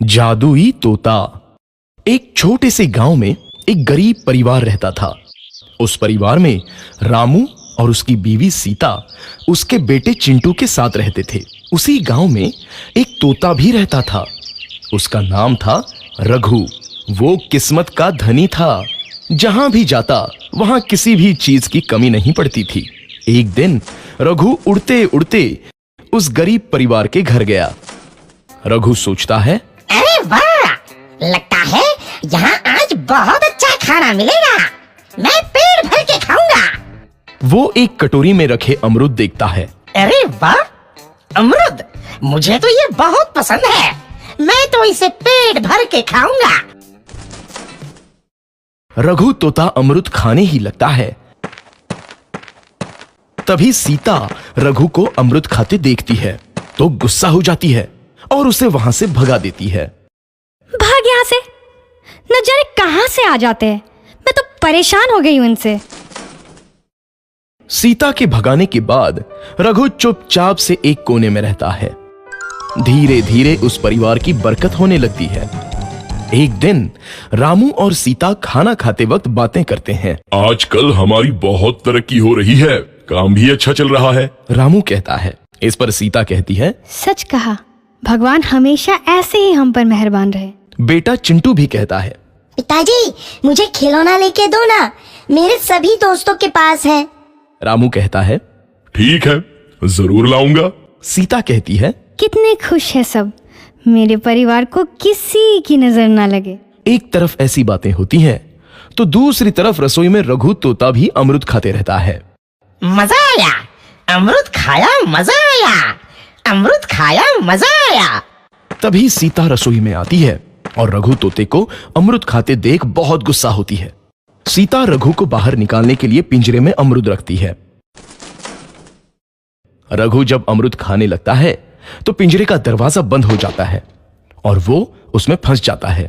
जादुई तोता। एक छोटे से गांव में एक गरीब परिवार रहता था। उस परिवार में रामू और उसकी बीवी सीता उसके बेटे चिंटू के साथ रहते थे। उसी गांव में एक तोता भी रहता था। उसका नाम था रघु। वो किस्मत का धनी था। जहां भी जाता वहां किसी भी चीज की कमी नहीं पड़ती थी। एक दिन रघु उड़ते उड़ते उस गरीब परिवार के घर गया। रघु सोचता है, अरे वाह, लगता है यहाँ आज बहुत अच्छा खाना मिलेगा। मैं पेट भर के खाऊंगा। वो एक कटोरी में रखे अमरूद देखता है। अरे वाह, अमरूद, मुझे तो ये बहुत पसंद है। मैं तो इसे पेट भर के खाऊंगा। रघु तोता अमरूद खाने ही लगता है। तभी सीता रघु को अमरूद खाते देखती है तो गुस्सा हो जाती है और उसे वहां से भगा देती है। भाग यहाँ से, न जाने कहां से आ जाते हैं। मैं तो परेशान हो गई हूं इनसे। सीता के भगाने के बाद रघु चुपचाप से एक कोने में रहता है। धीरे धीरे उस परिवार की बरकत होने लगती है। एक दिन रामू और सीता खाना खाते वक्त बातें करते हैं। आजकल हमारी बहुत तरक्की हो रही है, काम भी अच्छा चल रहा है। रामू कहता है। इस पर सीता कहती है, सच कहा, भगवान हमेशा ऐसे ही हम पर मेहरबान रहे। बेटा चिंटू भी कहता है, पिताजी, मुझे खिलौना लेके दो ना, मेरे सभी दोस्तों के पास है। रामू कहता है, ठीक है, जरूर लाऊंगा। सीता कहती है, कितने खुश है सब, मेरे परिवार को किसी की नजर ना लगे। एक तरफ ऐसी बातें होती हैं तो दूसरी तरफ रसोई में रघु तोता भी अमरूद खाते रहता है। मजा आया, अमरूद खाया, मजा आया, अमरूद खाया, मजा आया। तभी सीता रसोई में आती है और रघु तोते को अमरूद खाते देख बहुत गुस्सा होती है। सीता रघु को बाहर निकालने के लिए पिंजरे में अमरूद रखती है। रघु जब अमरूद खाने लगता है तो पिंजरे का दरवाजा बंद हो जाता है और वो उसमें फंस जाता है।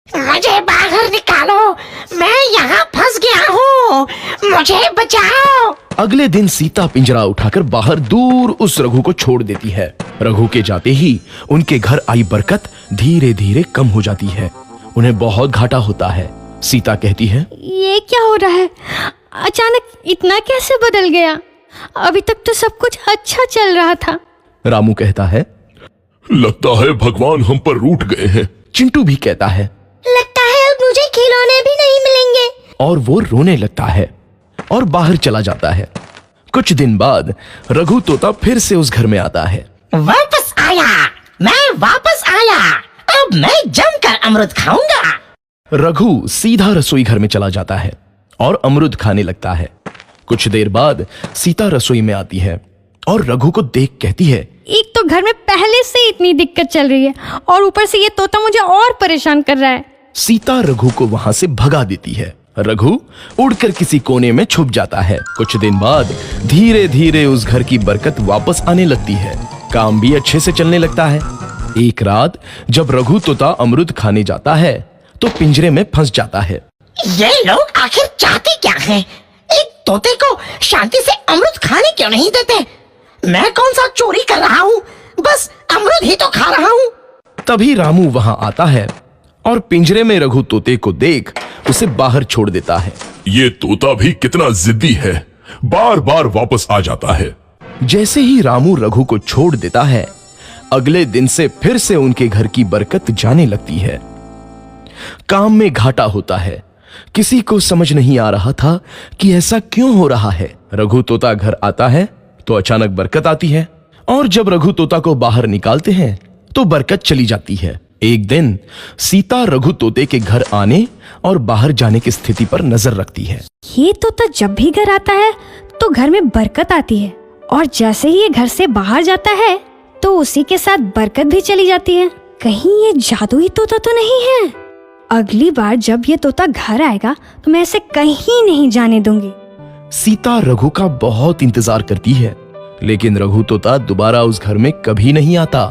मुझे बाहर निकालो, मैं यहाँ फंस गया हूँ, मुझे बचाओ। अगले दिन सीता पिंजरा उठाकर बाहर दूर उस रघु को छोड़ देती है। रघु के जाते ही उनके घर आई बरकत धीरे धीरे कम हो जाती है। उन्हें बहुत घाटा होता है। सीता कहती है, ये क्या हो रहा है, अचानक इतना कैसे बदल गया? अभी तक तो सब कुछ अच्छा चल रहा था। रामू कहता है, लगता है भगवान हम पर रूठ गए हैं। चिंटू भी कहता है, लगता है अब मुझे खिलौने भी नहीं मिलेंगे। और वो रोने लगता है और बाहर चला जाता है। कुछ दिन बाद रघु तोता फिर से उस घर में आता है। वापस आया, मैं वापस आया, अब मैं जमकर अमरूद खाऊंगा। रघु सीधा रसोई घर में चला जाता है और अमरूद खाने लगता है। कुछ देर बाद सीता रसोई में आती है और रघु को देख कहती है, एक तो घर में पहले से इतनी दिक्कत चल रही है और ऊपर से ये तोता मुझे और परेशान कर रहा है। सीता रघु को वहां से भगा देती है। रघु उड़कर किसी कोने में छुप जाता है। कुछ दिन बाद धीरे धीरे उस घर की बरकत वापस आने लगती है। काम भी अच्छे से चलने लगता है। एक रात जब रघु तोता अमरूद खाने जाता है तो पिंजरे में फंस जाता है। ये लोग आखिर चाहते क्या हैं? एक तोते को शांति से अमरूद खाने क्यों नहीं देते? मैं कौन सा चोरी कर रहा हूँ? बस अमरूद ही तो खा रहा हूँ। तभी रामू वहां आता है और पिंजरे में रघु तोते को देख उसे बाहर छोड़ देता है। ये तोता भी कितना जिद्दी है, बार बार वापस आ जाता है। जैसे ही रामू रघु को छोड़ देता है, अगले दिन से फिर से उनके घर की बरकत जाने लगती है। काम में घाटा होता है। किसी को समझ नहीं आ रहा था कि ऐसा क्यों हो रहा है। रघु तोता घर आता है तो अचानक बरकत आती है और जब रघु तोता को बाहर निकालते हैं तो बरकत चली जाती है। एक दिन सीता रघु तोते के घर आने और बाहर जाने की स्थिति पर नजर रखती है। ये तोता जब भी घर आता है तो घर में बरकत आती है और जैसे ही ये घर से बाहर जाता है तो उसी के साथ बरकत भी चली जाती है। कहीं ये जादुई तोता तो नहीं है? अगली बार जब ये तोता घर आएगा तो मैं इसे कहीं नहीं जाने दूंगी। सीता रघु का बहुत इंतजार करती है लेकिन रघु तोता दोबारा उस घर में कभी नहीं आता।